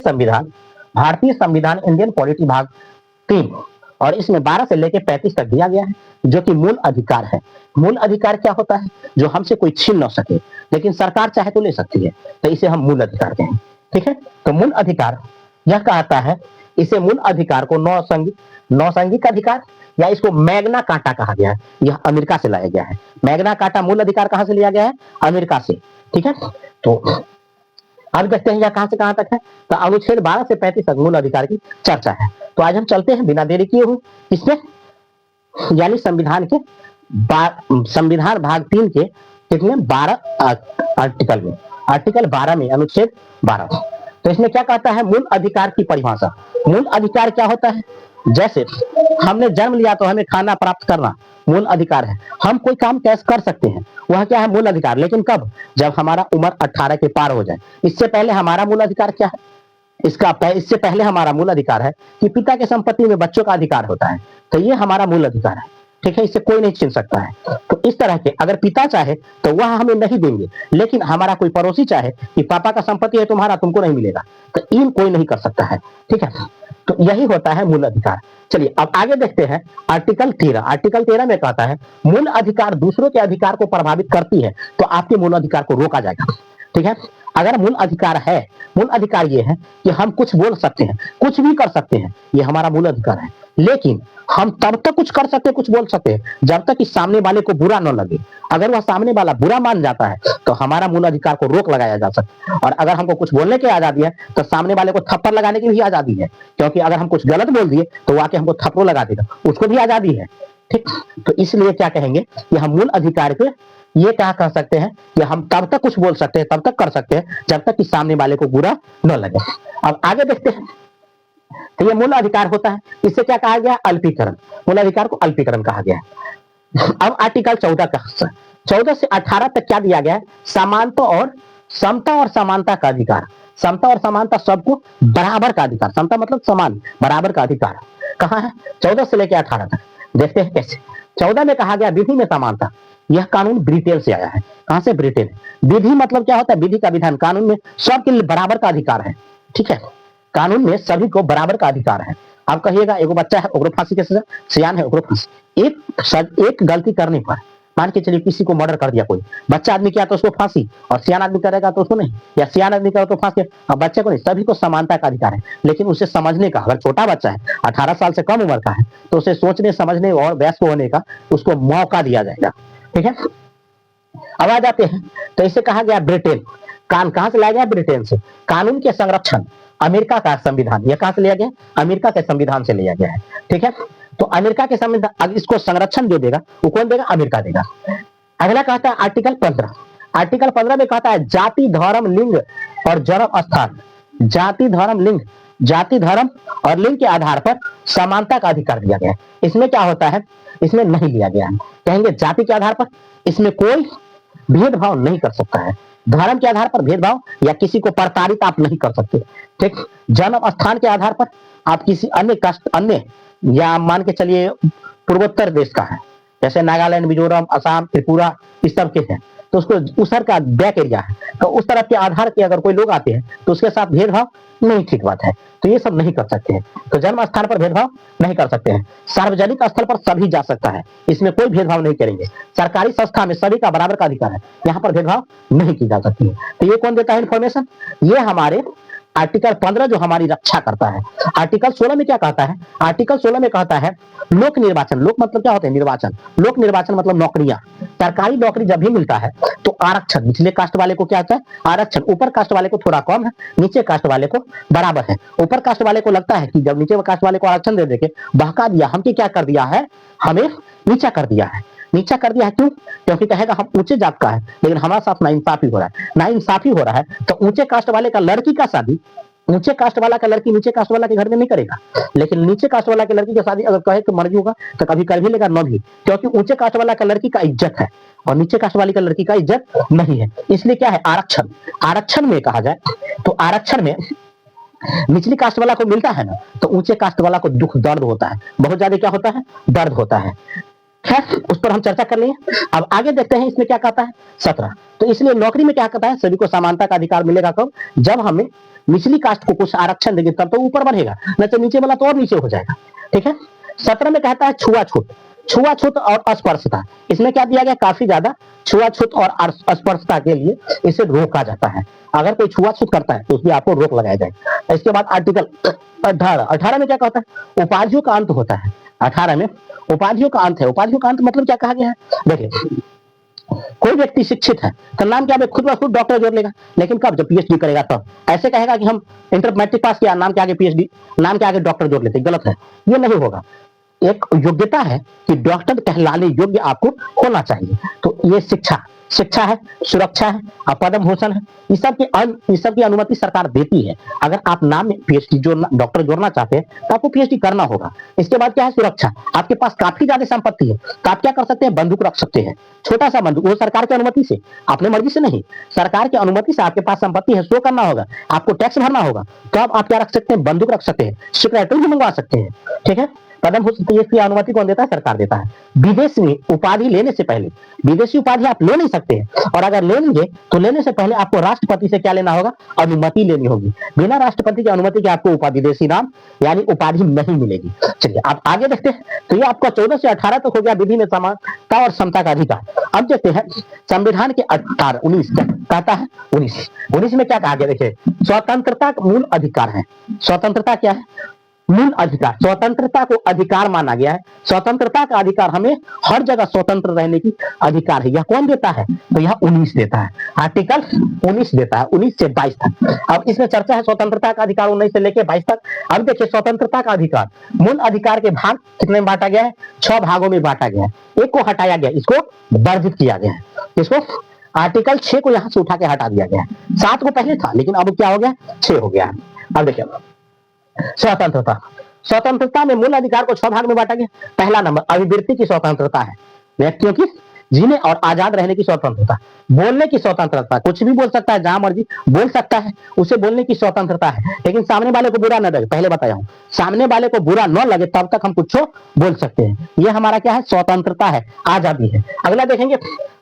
संविधान, भारतीय संविधान इंडियन पॉलिटी भाग 3 और इसमें 12 से लेकर 35 तक दिया गया है, जो कि मूल अधिकार है। मूल अधिकार क्या होता है? जो हमसे कोई छीन ना सके, लेकिन सरकार चाहे तो ले सकती है, तो इसे हम मूल अधिकार कहें। ठीक है, तो मूल अधिकार यह कहता है, इसे मूल अधिकार को नौसंगिक अधिकार या इसको मैग्ना कार्टा कहा गया है। यह अमेरिका से लाया गया है। मैग्ना कार्टा मूल अधिकार कहां से लिया गया है? अमेरिका से। ठीक है, तो अब देखते हैं यह कहां से कहां तक है। तो अनुच्छेद 12 से 35 तक मूल अधिकार की चर्चा है। तो आज हम चलते हैं बिना देरी किए हुए इसमें, यानी संविधान भाग 3 के कितने 12 आर्टिकल में, आर्टिकल 12 में अनुच्छेद 12। तो इसमें क्या कहता है? मूल अधिकार की परिभाषा। मूल अधिकार क्या होता है? जैसे हमने जन्म लिया तो हमें खाना प्राप्त करना मूल अधिकार है। हम कोई काम कैसे कर सकते हैं, वह क्या है? मूल अधिकार। लेकिन कब? जब हमारा उम्र 18 के पार हो जाए। इससे पहले हमारा मूल अधिकार क्या है? इससे पहले हमारा मूल अधिकार है कि पिता के संपत्ति में बच्चों का अधिकार होता है। तो ये हमारा मूल अधिकार है। ठीक है, इससे कोई नहीं छीन सकता है। तो इस तरह के अगर पिता चाहे तो वह हमें नहीं देंगे, लेकिन हमारा कोई पड़ोसी चाहे कि पापा का संपत्ति है तुम्हारा, तुमको नहीं मिलेगा, तो इन कोई नहीं कर सकता है। ठीक है, तो यही होता है मूल अधिकार। चलिए अब आगे देखते हैं आर्टिकल 13। आर्टिकल 13 में कहता है मूल अधिकार दूसरों के अधिकार को प्रभावित करती है तो आपके मूल अधिकार को रोका जाएगा। ठीक है, अगर मूल अधिकार है, मूल अधिकार ये है कि हम कुछ बोल सकते हैं, कुछ भी कर सकते हैं, ये हमारा मूल अधिकार है। लेकिन हम तब तक कुछ कर सकते हैं, कुछ बोल सकते हैं, जब तक कि सामने वाले को बुरा न लगे। अगर वह सामने वाला बुरा मान जाता है तो हमारा मूल अधिकार को रोक लगाया जा सकता है। और अगर हमको कुछ बोलने की आजादी है तो सामने वाले को थप्पड़ लगाने की भी आजादी है, क्योंकि अगर हम कुछ गलत बोल दिए तो वह आके हमको थप्पड़ लगा देगा, उसको भी आजादी है। ठीक, तो इसलिए क्या कहेंगे कि हम मूल अधिकार के ये क्या कह सकते हैं कि हम तब तक कुछ बोल सकते हैं, तब तक कर सकते हैं जब तक कि सामने वाले को बुरा न लगे। अब आगे देखते हैं, तो ये मूल अधिकार होता है। इससे क्या कहा गया? अल्पीकरण। मूल अधिकार को अल्पीकरण कहा गया है। अब आर्टिकल 14 का 14 से 18 तक क्या दिया गया है? समानता और समता और समानता का अधिकार। समता और समानता, सबको बराबर का अधिकार। समता मतलब समान, बराबर का अधिकार कहाँ है? 14 से लेकर 18 तक। देखते हैं कैसे। 14 में कहा गया विधि में समानता। यह कानून ब्रिटेन से आया है। कहां से? ब्रिटेन। विधि मतलब क्या होता है? विधि का विधान। कानून में सबके लिए बराबर का अधिकार है। ठीक है, कानून में सभी को बराबर का अधिकार है। आप कहिएगा एगो बच्चा है ओकरो फांसी के सजा, सियान है ओकरो फांसी। एक गलती करने पर, मान के चलिए किसी को मर्डर कर दिया कोई, बच्चा आदमी किया तो उसको फांसी, और सियान आदमी करेगा तो उसको नहीं, या सियान आदमी करेगा तो फांसी। अब बच्चे को नहीं, सभी को समानता का अधिकार है। लेकिन उसे समझने का, अगर छोटा बच्चा है 18 साल से कम उम्र का है, तो उसे सोचने समझने और वयस्क होने का उसको मौका दिया जाएगा। ठीक है, अब आ जाते हैं, तो इसे कहा गया ब्रिटेन। कहां से लाया गया? ब्रिटेन से। कानून के संरक्षण अमेरिका का संविधान। यह कहां से लिया गया? अमेरिका के संविधान से लिया गया है। ठीक है, तो अमेरिका के संविधान, अब इसको संरक्षण जो देगा वो कौन देगा? अमेरिका देगा। अगला कहता है आर्टिकल 15। आर्टिकल 15 में कहता है जाति, धर्म, लिंग और जन्म स्थान। जाति, धर्म, लिंग, जाति, धर्म और लिंग के आधार पर समानता का अधिकार दिया गया है। इसमें क्या होता है? इसमें नहीं लिया गया है। कहेंगे जाति के आधार पर इसमें कोई भेदभाव नहीं कर सकता है। धर्म के आधार पर भेदभाव या किसी को प्रताड़ित आप नहीं कर सकते। ठीक, जन्म स्थान के आधार पर आप किसी अन्य कास्ट, अन्य या मान के चलिए पूर्वोत्तर देश का है, जैसे नागालैंड, मिजोरम, असम, त्रिपुरा, इस सब के हैं, तो उसको उसर का बैक एरिया है, तो उस तरफ के आधार के अगर कोई लोग आते हैं तो उसके साथ भेदभाव नहीं, ठीक बात है। तो ये सब नहीं कर सकते हैं। तो जन्म स्थान पर भेदभाव नहीं कर सकते हैं। सार्वजनिक स्थल पर सभी जा सकता है, इसमें कोई भेदभाव नहीं करेंगे। सरकारी संस्था में सभी का बराबर का अधिकार है, यहाँ पर भेदभाव नहीं की जा सकती है। तो ये कौन देता है इंफॉर्मेशन? ये हमारे आर्टिकल 15 जो हमारी रक्षा करता है। आर्टिकल 16 में क्या कहता है? आर्टिकल 16 में कहता है लोक निर्वाचन। लोक मतलब क्या होता है? निर्वाचन। लोक निर्वाचन मतलब नौकरियां। सरकारी नौकरी जब भी मिलता है तो आरक्षण, निचले कास्ट वाले को क्या होता है? आरक्षण। ऊपर कास्ट वाले को थोड़ा कम है, नीचे कास्ट वाले को बराबर है। ऊपर कास्ट वाले को लगता है कि जब नीचे कास्ट वाले को आरक्षण दे देके बहका दिया, हमके क्या कर दिया है? हमें नीचा कर दिया है। नीचा कर दिया है क्यों? क्योंकि कहेगा हम ऊंचे जात का है, लेकिन हमारे साथ नाइंसाफी हो रहा है। नाइंसाफी हो रहा है तो ऊंचे कास्ट वाले का लड़की का शादी ऊंचे कास्ट वाला का लड़की नीचे कास्ट वाला के घर में नहीं करेगा, लेकिन नीचे कास्ट वाला के लड़की की शादी अगर कहे कि मर्जी होगा तो कभी कर भी लेगा, न भी, क्योंकि ऊंचे कास्ट वाला का लड़की का इज्जत है और नीचे कास्ट वाली का लड़की का इज्जत नहीं है। इसलिए क्या है? आरक्षण। आरक्षण में कहा जाए तो आरक्षण में निचली कास्ट वाला को मिलता है ना, तो ऊंचे कास्ट वाला को दुख दर्द होता है, बहुत ज्यादा क्या होता है? दर्द होता है। खैर उस पर हम चर्चा कर लेंगे। अब आगे देखते हैं इसमें क्या कहता है 17। तो इसलिए नौकरी में क्या कहता है, सभी को समानता का अधिकार मिलेगा कब, जब हमें निचली कास्ट को कुछ आरक्षण देंगे तब तो ऊपर बढ़ेगा, नहीं तो नीचे वाला तो और नीचे हो जाएगा। ठीक है। 17 में कहता है छुआछूत, छुआछूत और अस्पर्शता। इसमें क्या दिया गया, काफी ज्यादा छुआछूत और अस्पर्शता के लिए इसे रोका जाता है। अगर कोई छुआछूत करता है तो उसमें आपको रोक लगाया जाए। इसके बाद आर्टिकल 18 में क्या कहता है, उपाधियों का अंत होता है। 18 में उपाधियों का अंत है। उपाधियों का अंत मतलब क्या कहा गया है, देखिए कोई व्यक्ति शिक्षित है तो नाम क्या, खुद ब खुद डॉक्टर जोड़ लेगा, लेकिन कब, जब पीएचडी करेगा तब ऐसे कहेगा कि हम इंटर मैट्रिक पास किया, नाम के आगे पीएचडी, नाम के आगे डॉक्टर जोड़ लेते, गलत है, ये नहीं होगा। एक योग्यता है कि डॉक्टर कहलाने योग्य आपको होना चाहिए। तो ये शिक्षा है, सुरक्षा है, पद्म भूषण है, इस सब की अनुमति सरकार देती है। अगर आप नाम में पीएचडी जोड़ना, डॉक्टर जोड़ना चाहते हैं तो आपको पीएचडी करना होगा। इसके बाद क्या है, सुरक्षा। आपके पास काफी ज्यादा संपत्ति है तो आप क्या कर सकते हैं, बंदूक रख सकते हैं, छोटा सा बंदूक, वो सरकार की अनुमति से, अपने मर्जी से नहीं, सरकार की अनुमति से आपके पास संपत्ति है, शो करना होगा, आपको टैक्स भरना होगा, तो आप क्या रख सकते हैं, बंदूक रख सकते हैं, सिक्योरिटी भी मंगवा सकते हैं। ठीक है। पद्म भूषण इसकी अनुमति कौन देता है, सरकार देता है। विदेश में उपाधि लेने से पहले, विदेशी उपाधि आप ले नहीं सकते हैं, और अगर ले लेंगे तो लेने से पहले आपको राष्ट्रपति से क्या लेना होगा, अनुमति लेनी होगी। बिना राष्ट्रपति की अनुमति के आपको विदेशी नाम यानी उपाधि नहीं मिलेगी। चलिए आप आगे देखते हैं। तो ये आपका 14 से 18 तक हो गया विधि में समानता और समता का अधिकार। अब देखते हैं संविधान के 19 कहता है, 19 में क्या कहा गया, देखिए स्वतंत्रता मूल अधिकार है। स्वतंत्रता क्या है, मूल अधिकार। स्वतंत्रता को अधिकार माना गया है। स्वतंत्रता का अधिकार, हमें हर जगह स्वतंत्र रहने की अधिकार है। यह कौन देता है, तो यह 19 देता है, आर्टिकल 19 देता है, 19 से 22 तक। अब इसमें चर्चा है स्वतंत्रता का अधिकार 19 से लेकर 22 तक। अब देखिए स्वतंत्रता का अधिकार, मूल अधिकार के भाग कितने में बांटा गया है, 6 भागों में बांटा गया है। एक को हटाया गया, इसको वर्जित किया गया है। इसको आर्टिकल 6 को यहां से उठा के हटा दिया गया है। 7 को पहले था लेकिन अब क्या हो गया, 6 हो गया है। अब देखिए स्वतंत्रता, स्वतंत्रता में मूल अधिकार को 6 भाग में बांटा गया। पहला नंबर अभिव्यक्ति की स्वतंत्रता है, व्यक्तियों की जीने और आजाद रहने की स्वतंत्रता, बोलने की स्वतंत्रता, कुछ भी बोल सकता है, जहां मर्जी बोल सकता है, उसे बोलने की स्वतंत्रता है, लेकिन सामने वाले को बुरा न लगे। पहले बताया हूं, सामने वाले को बुरा न लगे तब तक हम कुछ बोल सकते हैं। ये हमारा क्या है, स्वतंत्रता है, आजादी है। अगला देखेंगे,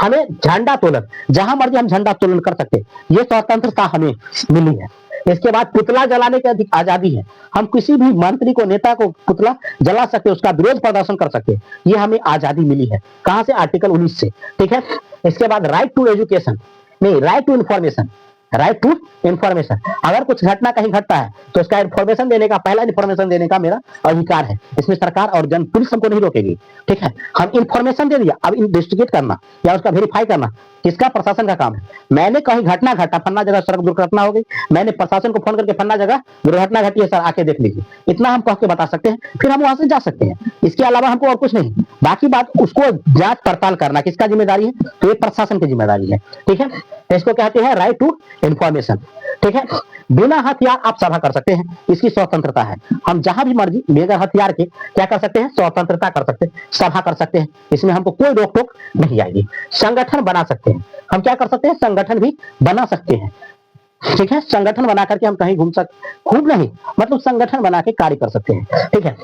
हमें झंडा तोलन, जहां मर्जी हम झंडा तोलन कर सकते हैं, ये स्वतंत्रता हमें मिली है। इसके बाद पुतला जलाने की आजादी है, हम किसी भी मंत्री को, नेता को पुतला जला सकते, उसका विरोध प्रदर्शन कर सकते, ये हमें आजादी मिली है। कहां से, आर्टिकल 19 से। ठीक है। इसके बाद राइट टू एजुकेशन, नहीं right to information, right to information, अगर कुछ घटना कहीं घटता है तो उसका इंफॉर्मेशन देने का, पहला इंफॉर्मेशन देने का मेरा अधिकार है। इसमें सरकार और जन पुलिस हमको नहीं रोकेगी। ठीक है। हम इंफॉर्मेशन दे दिया, अब इन्वेस्टिगेट करना या उसका वेरीफाई करना किसका, प्रशासन का काम है। मैंने कहीं घटना घटा, फन्ना जगह सड़क दुर्घटना हो गई, मैंने प्रशासन को फोन करके फन्ना जगह दुर्घटना घटी है सर, आके देख लीजिए, इतना हम कह के बता सकते हैं, फिर हम वहां से जा सकते हैं। इसके अलावा हमको और कुछ नहीं। बाकी बात उसको जांच पड़ताल करना किसका जिम्मेदारी है, तो ये प्रशासन की जिम्मेदारी है। ठीक है। इसको कहते हैं राइट टू इंफॉर्मेशन। ठीक है। बिना हथियार आप सभा कर सकते हैं, इसकी स्वतंत्रता है। हम जहां भी मर्जी बगैर हथियार के क्या कर सकते हैं, स्वतंत्रता कर सकते हैं, सभा कर सकते हैं, इसमें हमको कोई रोक टोक नहीं आएगी। संगठन बना सकते हैं, हम क्या कर सकते हैं, संगठन भी बना सकते हैं। ठीक है। संगठन बना करके हम कहीं घूम सकते, खूब नहीं मतलब संगठन बना के कार्य कर सकते हैं। ठीक है।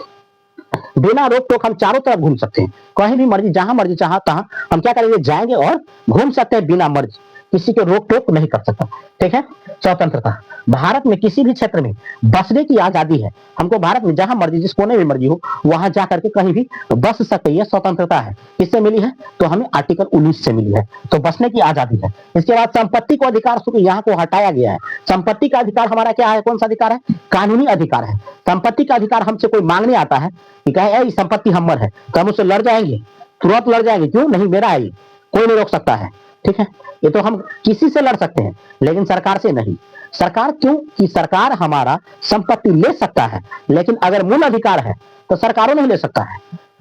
बिना रोक टोक हम चारों तरफ घूम सकते हैं, कहीं भी मर्जी, जहां मर्जी चाह तहां हम क्या करेंगे, जाएंगे और घूम सकते हैं बिना मर्जी, किसी को रोक टोक नहीं कर सकता। ठीक है। स्वतंत्रता, भारत में किसी भी क्षेत्र में बसने की आजादी है, हमको भारत में जहां मर्जी, जिस कोने में मर्जी हो वहां जा करके कहीं भी बस सकते, यह स्वतंत्रता है। किससे मिली है, तो हमें आर्टिकल 19 से मिली है, तो बसने की आजादी है। इसके बाद संपत्ति को अधिकार यहाँ को हटाया गया है। संपत्ति का अधिकार हमारा क्या है, कौन सा अधिकार है, कानूनी अधिकार है। संपत्ति का अधिकार हमसे कोई मांगने आता है कि कहे संपत्ति हमर है, तो हम उससे लड़ जाएंगे, तुरंत लड़ जाएंगे, क्यों नहीं, मेरा है, कोई नहीं रोक सकता है। ठीक है। ये तो हम किसी से लड़ सकते हैं लेकिन सरकार से नहीं। सरकार क्यों, कि सरकार हमारा संपत्ति ले सकता है, लेकिन अगर मूल अधिकार है तो सरकारों नहीं ले सकता है।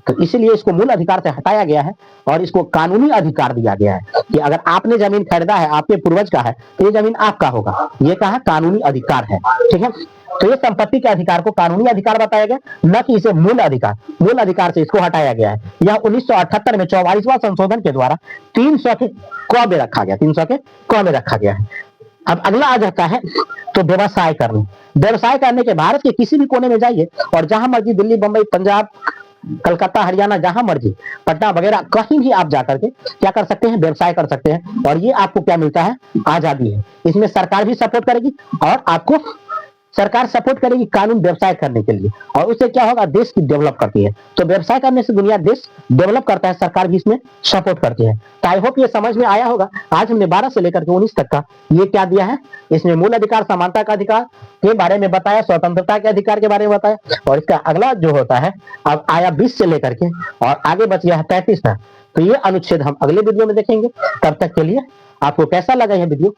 तो इसीलिए इसको मूल अधिकार से हटाया गया है और इसको कानूनी अधिकार दिया गया है कि अगर आपने जमीन खरीदा है, आपके पूर्वज का है, तो ये जमीन आपका होगा। ये कहा कानूनी अधिकार है। ठीक है। तो ये संपत्ति के अधिकार को कानूनी अधिकार बताया गया, न कि इसे मूल अधिकार। मूल अधिकार से इसको हटाया गया है। यह 1978 में 44वां संशोधन के द्वारा 300 के क में रखा गया, 300 के क में रखा गया है। अब अगला आ जाता है तो व्यवसाय करने। व्यवसाय करने के, भारत के किसी भी कोने में जाइए और जहां मर्जी, दिल्ली, बंबई, पंजाब, कलकत्ता, हरियाणा, जहां मर्जी, पटना वगैरह कहीं भी आप जाकर के क्या कर सकते हैं, व्यवसाय कर सकते हैं। और ये आपको क्या मिलता है, आजादी है। इसमें सरकार भी सपोर्ट करेगी और आपको सरकार सपोर्ट करेगी कानून व्यवसाय करने के लिए, और उससे क्या होगा, देश की डेवलप करती है। तो व्यवसाय करने से दुनिया, देश डेवलप करता है, सरकार भी इसमें सपोर्ट करती है। तो आई होप ये समझ में आया होगा। आज हमने 12 से लेकर के 19 तक का ये क्या दिया है, इसमें मूल अधिकार, समानता का अधिकार के बारे में बताया, स्वतंत्रता के अधिकार के बारे में बताया, और इसका अगला जो होता है अब आया 20 से लेकर के और आगे बच गया है 35 तक। तो ये अनुच्छेद हम अगले वीडियो में देखेंगे। तब तक के लिए आपको कैसा लगा यह वीडियो,